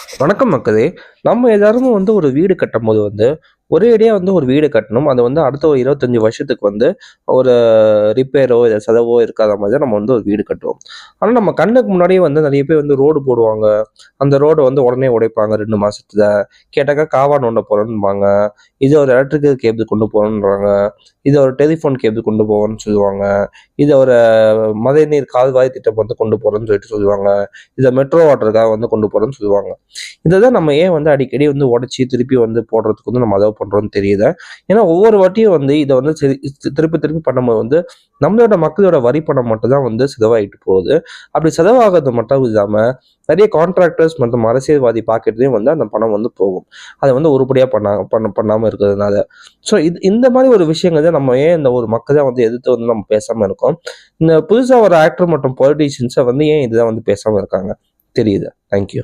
வணக்கம் மக்களே. நம்ம எல்லாருமே ஒரு வீடு கட்டும்போது ஒரே அடியா ஒரு வீடு கட்டணும். அது அடுத்த ஒரு 25 வருஷத்துக்கு ஒரு ரிப்பேரோ, இல்ல செலவோ இருக்காத மாதிரி தான் நம்ம ஒரு வீடு கட்டுவோம். ஆனா நம்ம கண்ணுக்கு முன்னாடியே நெறைய பேர் ரோடு போடுவாங்க. அந்த ரோட உடனே உடைப்பாங்க 2 மாசத்துல. கேட்டாக்கா காவா நோண்ட போறோம்பாங்க. இத ஒரு எலக்ட்ரிக்கல் கேபிள் கொண்டு போறோம்ன்றாங்க. இத ஒரு டெலிஃபோன் கேபிள் கொண்டு போவோம்ன்னு சொல்லுவாங்க. இத ஒரு மழைநீர் கால்வாய் திட்டம் கொண்டு போறோம்ன்னு சொல்லுவாங்க. இத மெட்ரோ வாட்டருக்காக கொண்டு போறோம்ன்னு சொல்லுவாங்க. இததான் நம்ம ஏன் அடிக்கடி உடைச்சு திருப்பி போடுறதுக்கு நம்ம அலோவ் பண்றோம்னு தெரியல. ஏன்னா ஒவ்வொரு வாட்டியும் இதை சரி திருப்பி திருப்பி பண்ணும்போது நம்மளோட மக்களோட வரி பணம் மட்டும் தான் செலவாயிட்டு போகுது. அப்படி செலவாகிறது மட்டும் இல்லாம நிறைய கான்ட்ராக்டர்ஸ் மற்றும் அரசியல்வாதி பாக்கெட்லயும் அந்த பணம் போகும். அதை உருப்படியா பண்ணாம இருக்கிறதுனால. ஸோ இந்த மாதிரி ஒரு விஷயங்கள் தான் நம்ம ஏன் இந்த ஒரு மக்களை எதிர்த்து நம்ம பேசாம இருக்கோம். இந்த புதுசா ஒரு ஆக்டர் மற்றும் பொலிட்டீஷியன்ஸை ஏன் இதுதான் பேசாம இருக்காங்க தெரியுது. தேங்க்யூ.